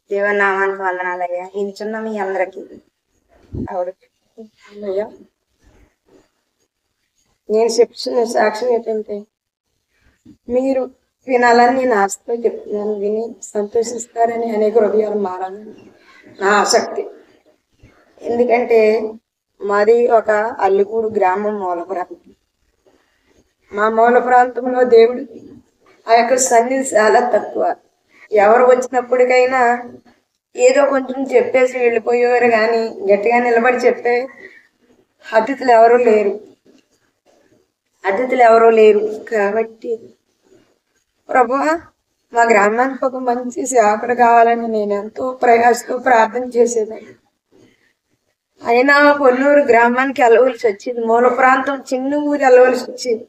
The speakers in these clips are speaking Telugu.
దేవనామానికి వందనాలయ్యా. ఇంచున్న మీ అందరికి ఆవిడ అయ్యా, నేను చెప్తున్న సాక్ష్యం ఏంటంటే మీరు వినాలని నేను ఆశతో చెప్తున్నాను. విని సంతోషిస్తారని అనేక హృదయాలు మారాలని నా ఆసక్తి. ఎందుకంటే మాది ఒక అల్లిగూడు గ్రామం, మూల ప్రాంతం. మా మూల ప్రాంతంలో దేవుడు ఆ యొక్క సన్నిధి చాలా తక్కువ. ఎవరు వచ్చినప్పటికైనా ఏదో కొంచెం చెప్పేసి వెళ్ళిపోయేవారు, కానీ గట్టిగా నిలబడి చెప్పే అతిథులు ఎవరూ లేరు. కాబట్టి ప్రభువా, మా గ్రామానికి ఒక మంచి సేవకుడు కావాలని నేను ఎంతో ప్రయాసతో ప్రార్థన చేసేదాన్ని. అయినా పొన్నూరు గ్రామానికి వెళ్ళవలసి వచ్చింది. మూల ప్రాంతం చిన్న ఊరు వెళ్ళవలసి వచ్చింది.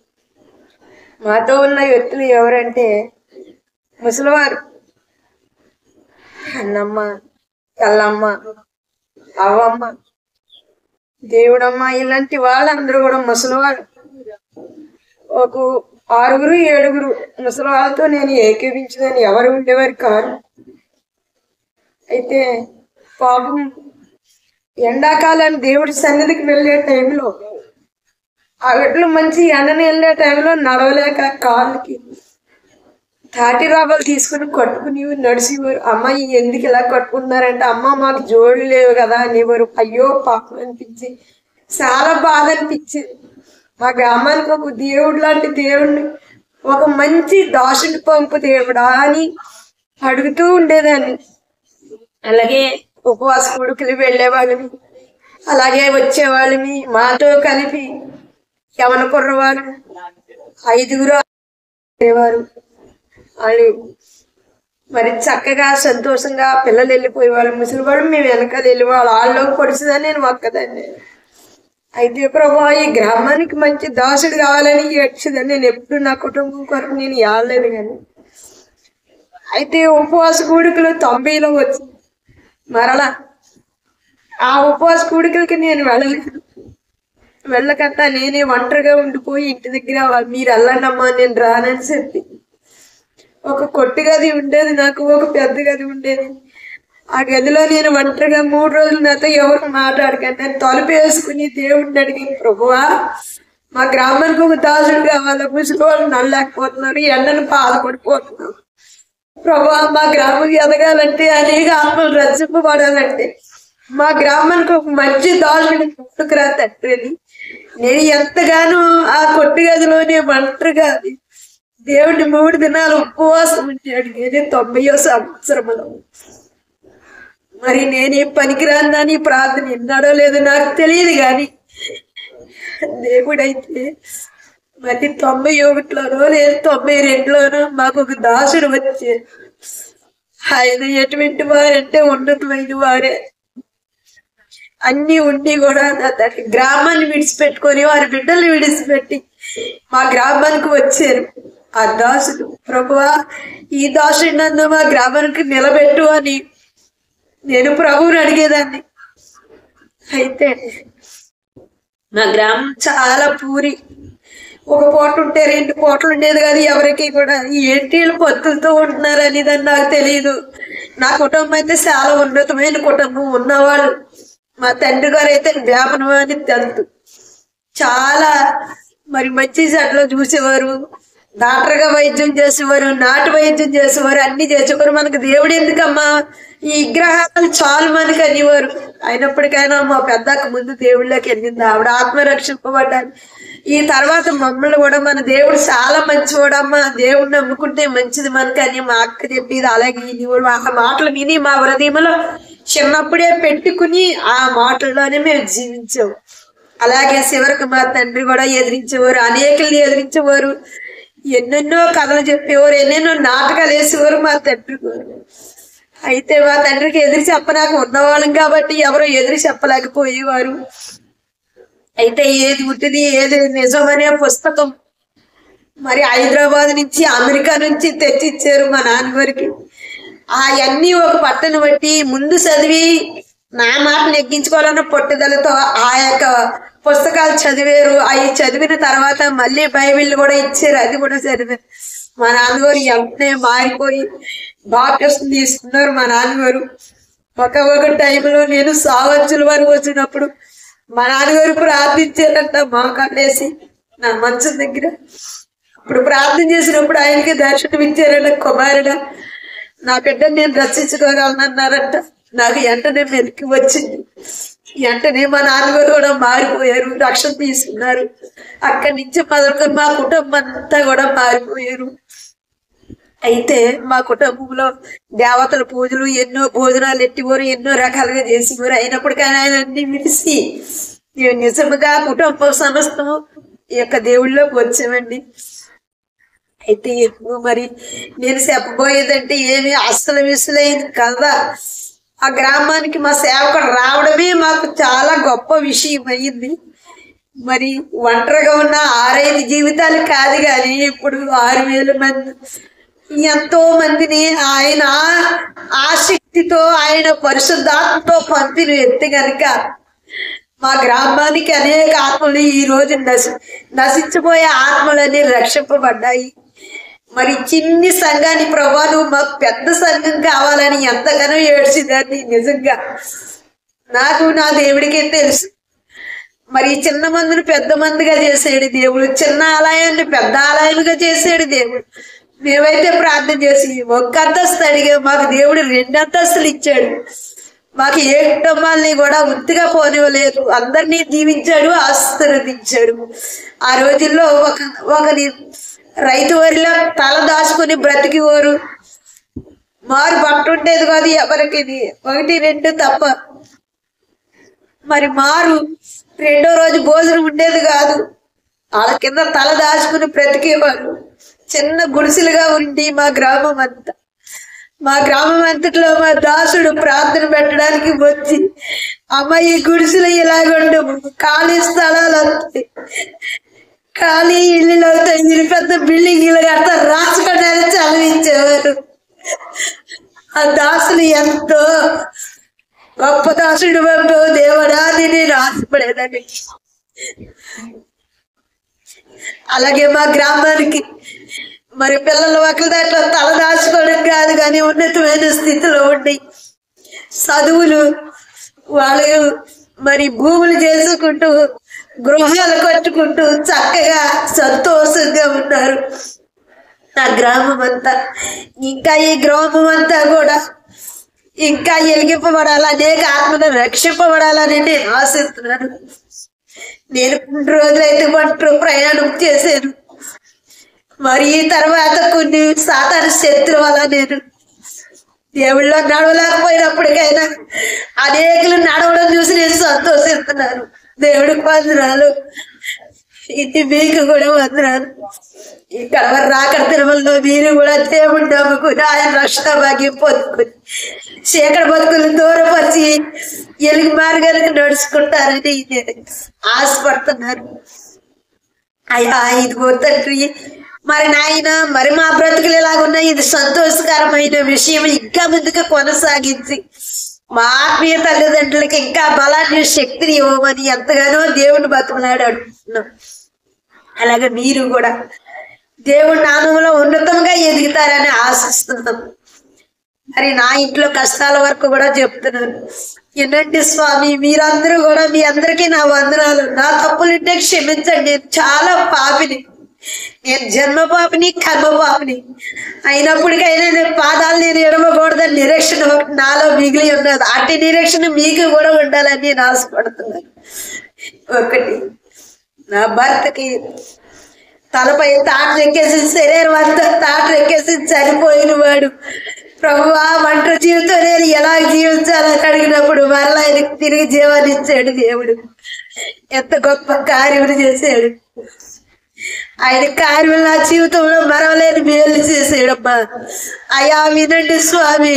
మాతో ఉన్న వ్యక్తులు ఎవరంటే ముసలివారు, అన్నమ్మ, కల్లమ్మ, అవ్వమ్మ, దేవుడమ్మ, ఇలాంటి వాళ్ళందరూ కూడా ముసలివారు. ఒక 6-7 ముసలి వాళ్ళతో నేను ఏకీపించదని ఎవరు ఉండేవారు కాదు. అయితే పాపం ఎండాకాలాన్ని దేవుడి సన్నిధికి వెళ్ళే టైంలో, ఆ గట్లు మంచి ఎండని వెళ్ళే టైంలో నడవలేక కాళ్ళకి తాటి రాబాలు తీసుకుని కట్టుకుని నడిచేవారు. అమ్మాయి ఎందుకు ఇలా కట్టుకుంటున్నారంటే, అమ్మ మాకు జోడు లేవు కదా అనేవారు. అయ్యో పాపం అనిపించి చాలా బాధ అనిపించింది. మా గ్రామానికి ఒక దేవుడు లాంటి దేవుడిని, ఒక మంచి దాసుని పంపు దేవుడా అని అడుగుతూ ఉండేదాన్ని. అలాగే ఉపవాస కొడుకులు వెళ్ళేవాళ్ళమి, అలాగే వచ్చేవాళ్ళమి. మాతో కలిపి యవన కుర్రవారు 5 ఉండేవారు. వాళ్ళు మరి చక్కగా సంతోషంగా పిల్లలు వెళ్ళిపోయేవాళ్ళు. ముసలివాళ్ళు మేము వెనకాల వెళ్ళేవాళ్ళు. వాళ్ళలోకి పొడిచిందని నేను ఒక్కదాన్ని. అయితే ప్రభు, ఈ గ్రామానికి మంచి దాసుడు కావాలని ఏడ్చిందని నేను ఎప్పుడు నా కుటుంబం కొరకు నేను ఏడలేదు. కానీ అయితే ఉపవాస కూడికలు 90లో వచ్చి మరలా ఆ ఉపవాస కూడికలకి నేను వెళ్ళకంతా నేనే ఒంటరిగా ఉండిపోయి ఇంటి దగ్గర మీరు వెళ్ళండమ్మా నేను రానని చెప్పి, ఒక కొట్టు గది ఉండేది నాకు, ఒక పెద్ద గది ఉండేది. ఆ గదిలో నేను ఒంటరిగా 3 రోజులు నాతో ఎవరు మాట్లాడకండి నేను తలుపు వేసుకుని దేవుడిని అడిగి, ప్రభువా మా గ్రామానికి ఒక దాసుడు కావాలి, ముసలి వాళ్ళు నడలేకపోతున్నారు, ఎండను బాధపడిపోతున్నారు. ప్రభువా మా గ్రామం ఎదగాలంటే, అనేక ఆత్మలు రచింపబడాలంటే మా గ్రామానికి ఒక మంచి దాసుడిని పుట్టుకురా తండ్రి. నేను ఎంతగానో ఆ కొట్టు గదిలోనే ఒంటరిగా దేవుడిని 3 దినాలు ఉపవాసం ఉంచాడు. నేను 90వ సంవత్సరంలో. మరి నేనే పనికిరాని ప్రార్థన విన్నాడో లేదో నాకు తెలియదు, కానీ దేవుడైతే మరి 91లోనో లేదు 92లోనో మాకు ఒక దాసుడు వచ్చే. ఆయన ఎటువంటి వారంటే ఉన్నతమైన వారే. అన్ని ఉండి కూడా నా తండ్రి గ్రామాన్ని విడిచిపెట్టుకొని వారి బిడ్డల్ని విడిచిపెట్టి మా గ్రామానికి వచ్చారు ఆ దాసుడు. ప్రభువా ఈ దాసుడు నన్ను మా గ్రామానికి నిలబెట్టు అని నేను ప్రభువుని అడిగేదాన్ని. అయితే మా గ్రామం చాలా పూరి, ఒక పూట ఉంటే 2 పూటలు ఉండేది కాదు. ఎవరికి కూడా ఏంటి పొత్తులతో ఉంటున్నారు అనేదని నాకు తెలియదు. నా కుటుంబం అయితే చాలా ఉన్నతమైన కుటుంబం ఉన్నవాళ్ళు. మా తండ్రి గారు అయితే వ్యాపనం అని తెలుసు, చాలా మరి మంచి చెట్లు చూసేవారు, డాక్టర్గా వైద్యం చేసేవారు, నాటు వైద్యం చేసేవారు, అన్ని చేసేవారు. మనకు దేవుడు ఎందుకమ్మా, ఈ విగ్రహాలు చాలు మనకి అనేవారు. అయినప్పటికైనా మా పెద్దక్క ముందు దేవుళ్ళకి వెళ్ళింది, ఆవిడ ఆత్మరక్షింపబడ్డాను. ఈ తర్వాత మమ్మల్ని కూడా మన దేవుడు చాలా మంచివాడమ్మా, దేవుడు నమ్ముకుంటే మంచిది మనకి అని మా అక్క చెప్పేది. అలాగే ఆ మాటలు విని మా హృదయంలో చిన్నప్పుడే పెట్టుకుని ఆ మాటల్లోనే మేము జీవించాము. అలాగే చివరికి మా తండ్రి కూడా ఎదిరించేవారు, అనేకల్ని ఎదిరించేవారు, ఎన్నెన్నో కథలు చెప్పేవారు, ఎన్నెన్నో నాటకాలు వేసేవారు మా తండ్రి గారు. అయితే మా తండ్రికి ఎదురు చెప్పనాక ఉన్నవాళ్ళం కాబట్టి ఎవరో ఎదురు చెప్పలేకపోయేవారు. అయితే ఏది ఉట్టిది ఏది నిజమనే పుస్తకం మరి హైదరాబాద్ నుంచి అమెరికా నుంచి తెచ్చిచ్చారు మా నాన్నగారికి. అవన్నీ ఒక పట్టను బట్టి ముందు చదివి నా మాట నెగ్గించుకోవాలన్న పట్టుదలతో ఆ యొక్క పుస్తకాలు చదివారు. అవి చదివిన తర్వాత మళ్ళీ బైబిల్ కూడా ఇచ్చారు, అది కూడా చదివారు. మా నాన్నగారు వెంటనే మారిపోయి బాప్టిజం తీసుకున్నారు. మా నాన్నగారు ఒక టైంలో నేను సావంచుల వరకు వచ్చినప్పుడు మా నాన్నగారు ప్రార్థించారంట మా కళ్ళేసి నా మంచం దగ్గర. ఇప్పుడు ప్రార్థన చేసినప్పుడు ఆయనకి దర్శనం ఇచ్చారంట, కుమారుడ నా బిడ్డను నేను రక్షించుకోగలనన్నారంట. నాకు వెంటనే మెలికి వచ్చింది. వెంటనే మా నాన్నగారు కూడా మారిపోయారు, రక్షణ తీసుకున్నారు. అక్కడి నుంచి మొదలుకొని మా కుటుంబం అంతా కూడా మారిపోయారు. అయితే మా కుటుంబంలో దేవతల పూజలు ఎన్నో భోజనాలు ఎట్టివారు, ఎన్నో రకాలుగా చేసేవారు. అయినప్పటికీ ఆయన అన్ని విడిసి నిజముగా కుటుంబ సమస్తం ఈ యొక్క దేవుళ్ళలోకి వచ్చామండి. అయితే మరి నేను చెప్పబోయేదంటే ఏమి అస్సలు విసులైంది కదా. ఆ గ్రామానికి మా సేవకుడు రావడమే మాకు చాలా గొప్ప విషయం అయ్యింది. మరి ఒంటరిగా ఉన్న 6-5 జీవితాలు కాదు కానీ ఇప్పుడు 6,000 మంది, ఎంతో మందిని ఆయన ఆసక్తితో ఆయన పరిశుద్ధాత్మతో పంపిన ఎత్తి కనుక మా గ్రామానికి అనేక ఆత్మలు ఈ రోజు నశించిపోయే ఆత్మలన్నీ రక్షింపబడ్డాయి. మరి చిన్ని సంఘాన్ని ప్రభా నువ్వు మాకు పెద్ద సంఘం కావాలని ఎంతగానో ఏడ్చిదాన్ని. నిజంగా నాకు నా దేవుడికే తెలుసు. మరి చిన్న మందిని పెద్ద మందిగా చేసాడు దేవుడు, చిన్న ఆలయాన్ని పెద్ద ఆలయంగా చేసాడు దేవుడు. మేమైతే ప్రార్థన చేసి 1 అంతస్తు అడిగా, మాకు దేవుడు 2 అంతస్తులు ఇచ్చాడు. మాకు ఏ కుటుంబాలని కూడా ఉత్తిగా పోనివ్వలేదు, అందరినీ దీవించాడు, ఆశీర్వదించాడు. ఆ రోజుల్లో ఒకరి రైతు వరిలో తల దాచుకుని బ్రతికివారు. మారు బట్ట ఉండేది కాదు ఎవరికి, 1-2 తప్ప. మరి మారు 2వ రోజు భోజనం ఉండేది కాదు. వాళ్ళ కింద తల దాచుకుని బ్రతికేవాళ్ళు. చిన్న గుడిసెలుగా ఉండి మా గ్రామం అంతట్లో మా దాసుడు ప్రార్థన పెట్టడానికి వచ్చి, అమ్మ ఈ గుడిసెలు ఇలాగుండు, ఖాళీ స్థలాలు అవుతాయి, ఖాళీ ఇల్లులు అవుతాయి, మీరు పెద్ద బిల్డింగ్లు కడతా రాసుకోవడానికి చదివించేవారు. ఆ దాసులు ఎంతో గొప్ప దాసుడు బాబు, దేవుడా నేను ఆశపడేదని. అలాగే మా గ్రామానికి మరి పిల్లలు ఒకరి దాంట్లో తల దాచుకోవడం కాదు కానీ ఉన్నతమైన స్థితిలో ఉండి చదువులు వాళ్ళు మరి భూములు చేసుకుంటూ గృహాలు కట్టుకుంటూ చక్కగా సంతోషంగా ఉన్నారు నా గ్రామం అంతా. ఇంకా ఈ గ్రామం అంతా కూడా ఇంకా వెలిగింపబడాలి, అనేక ఆత్మను రక్షింపబడాలని నేను ఆశిస్తున్నాను. నేను 2 రోజులైతే ఒంటరి ప్రయాణం చేశాను. మరి ఈ తర్వాత కొన్ని సాతాను శత్రు వల్ల నేను దేవుళ్ళో నడవలేకపోయినప్పటికైనా అనేకులు నడవడం చూసి నేను సంతోషిస్తున్నాను. దేవుడికి వందనాలు, ఇది మీకు కూడా వందనాలు. ఇక్కడ రాకడ తిరుమలలో మీరు కూడా దేవుడు నమ్ముకుని ఆయన రక్షణ భాగ్యం పొందుకుని చీకటి బతుకులు దూరపరిచి ఎలుగు మార్గానికి నడుచుకుంటారని నేను ఆశపడుతున్నాను. అయ్యా ఇదిగో తండ్రి, మరి నాయన మరి మా బ్రతుకులు ఎలాగున్నాయి, ఇది సంతోషకరమైన విషయం. ఇంకా ముందుకు కొనసాగించి మా ఆత్మీయ తల్లిదండ్రులకి ఇంకా బలాన్ని శక్తిని ఇవ్వమని ఎంతగానో దేవుని బతుకులాడు అడుగుతున్నాం. అలాగే మీరు కూడా దేవుడి నామంలో ఉన్నతంగా ఎదుగుతారని ఆశిస్తున్నాం. మరి నా ఇంట్లో కష్టాల వరకు కూడా చెప్తున్నాను. ఏంటంటే స్వామి మీరందరూ కూడా, మీ అందరికీ నా వందనాలు. నా తప్పులుంటే క్షమించండి. నేను చాలా పాపిని, నేను జన్మ పాపిని, కర్మ పాపిని. అయినప్పటికైనా నేను పాదాలు నేను ఎడమకూడదని నిరీక్షణ నాలో మిగిలి ఉన్నది. అట్టి నిరీక్షణ మీకు కూడా ఉండాలని నేను ఆశపడుతున్నాను. ఒకటి, నా భర్తకి తలపై తాట ఎక్కేసి శరీరం అంతా తాట ఎక్కేసి చనిపోయిన వాడు, ప్రభువా ఒంటరి జీవితం నేను ఎలా జీవించాలని అడిగినప్పుడు మరలా ఆయనకు తిరిగి జీవాన్ని ఇచ్చాడు దేవుడు. ఎంత గొప్ప కార్యం చేశాడు ఆయన. కార్యం నా జీవితంలో మరవలేని మేలు చేసాడమ్మా. అయ్యా వినండి స్వామి,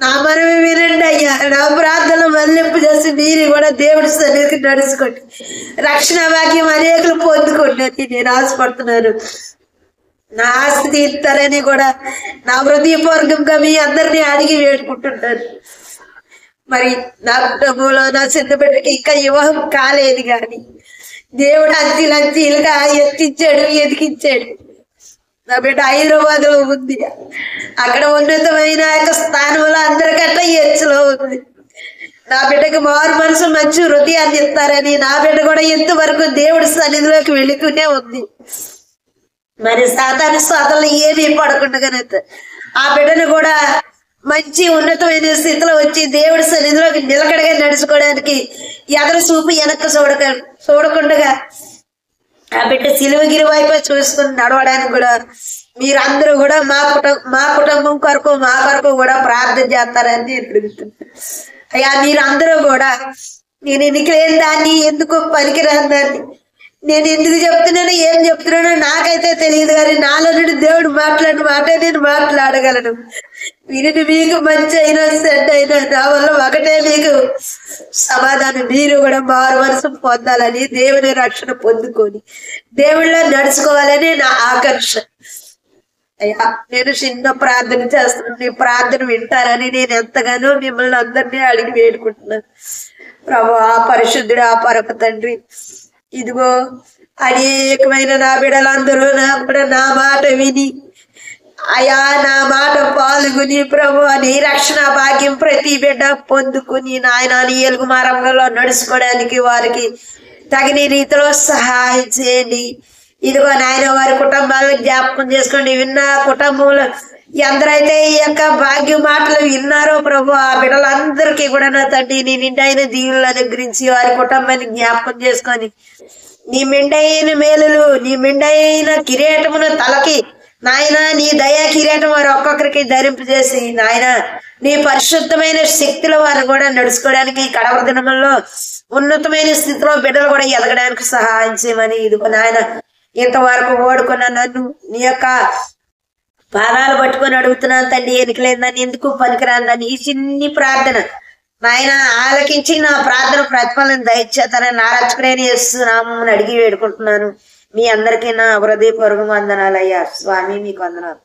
నా మనవి వినండి అయ్యా. నా ప్రార్థన మళ్ళింపు చేసి మీరు కూడా దేవుడి సన్నిధికి నడుచుకోండి, రక్షణ భాగ్యం అనేకులు పొందుకోండి నేను ఆశపడుతున్నాను. నా ఆస్తి తీర్తారని కూడా నా హృదయపూర్వకంగా మీ అందరినీ అడిగి వేడుకుంటున్నాను. మరి నా కుటుంబంలో నా చిన్న బిడ్డకి ఇంకా వివాహం కాలేదు కానీ దేవుడు అంచెలంచెలుగా ఎత్తించాడు, ఎదిగించాడు. నా బిడ్డ హైదరాబాద్ లో ఉంది, అక్కడ ఉన్నతమైన యొక్క స్థానంలో అందరికట్లా హెచ్చులో ఉంది. నా బిడ్డకి మారు మనసు మంచి హృదయాన్ని ఇస్తారని నా బిడ్డ కూడా ఇంతవరకు దేవుడి సన్నిధిలోకి వెళుతూనే ఉంది. మరి సాతాను సాధనలు ఏమీ పడకుండా ఆ బిడ్డను కూడా మంచి ఉన్నతమైన స్థితిలో వచ్చి దేవుడి సన్నిధిలోకి నిలకడగా నడుచుకోవడానికి ఎదరు చూపు వెనక్కి చూడకుండా ఆ బిడ్డ సిలువగిరి వైపు చూసుకుని నడవడానికి కూడా మీరందరూ కూడా మా కుటుంబం కొరకు మా కొరకు కూడా ప్రార్థన చేస్తారని నేను అడుగుతున్నాను. అయ్యా మీరందరూ కూడా నేను ఎన్నికలేని దాన్ని, ఎందుకు పనికిరాని దాన్ని, నేను ఎందుకు చెప్తున్నానో ఏం చెప్తున్నానో నాకైతే తెలియదు, కానీ నాలో నుండి దేవుడు మాట్లాడిన మాట నేను మాట్లాడగలను. వీరిని మీకు మంచి అయినా సెట్ అయినా నా వల్ల ఒకటే మీకు సమాధానం, మీరు కూడా మారు మనసు పొందాలని, దేవుని రక్షణ పొందుకొని దేవుళ్ళో నడుచుకోవాలని నా ఆకాంక్ష. అయ్యా నేను చిన్న ప్రార్థన చేస్తున్నాను, నీ ప్రార్థన వింటారని నేను ఎంతగానో మిమ్మల్ని అందరినీ అడిగి వేడుకుంటున్నాను. ప్రభువా పరిశుద్ధుడు ఆ పరమ తండ్రి, ఇదిగో అనేకమైన నా బిడ్డలందరూ కూడా నా మాట విని అయా నా మాట పాల్గొని ప్రభు నీ రక్షణ భాగ్యం ప్రతి బిడ్డ పొందుకుని నాయన నీ ఎలుగు మార్గంలో నడుచుకోవడానికి వారికి తగిన రీతిలో సహాయం చేయండి. ఇదిగో నాయన వారి కుటుంబాలను జ్ఞాపకం చేసుకోండి. విన్న కుటుంబంలో ఎందరైతే ఈ యొక్క భాగ్య మాటలు విన్నారో ప్రభు ఆ బిడ్డలందరికీ కూడా నా తండ్రి నీ నిండైన దీవులను అనుగ్రహించి వారి కుటుంబాన్ని జ్ఞాపకం చేసుకొని నీ మెండైన మేలులు, నీ మెండైన కిరీటమును తలకి నాయన నీ దయా కిరీటం వారు ఒక్కొక్కరికి ధరింపజేసి నాయన నీ పరిశుద్ధమైన శక్తిలో వారు కూడా నడుచుకోవడానికి కడవ దినముల్లో ఉన్నతమైన స్థితిలో బిడ్డలు కూడా ఎదగడానికి సహాయం చేయమని ఇదిగో నాయన ఇంతవరకు ఓడుకున్న నన్ను నీ యొక్క పాదాలు పట్టుకొని అడుగుతున్నాను తండ్రి, ఎన్నికలేని దాన్ని, ఎందుకు పనికిరాని దాన్ని ఈ చిన్ని ప్రార్థన నాయన ఆలకించి నా ప్రార్థన ప్రతిఫలం దయచేస్తానని నా రక్షకుడైన యేసునామమున అడిగి వేడుకుంటున్నాను. మీ అందరికీ నా హృదయపూర్వక వందనాలు అయ్యా. స్వామి మీకు వందనాలు.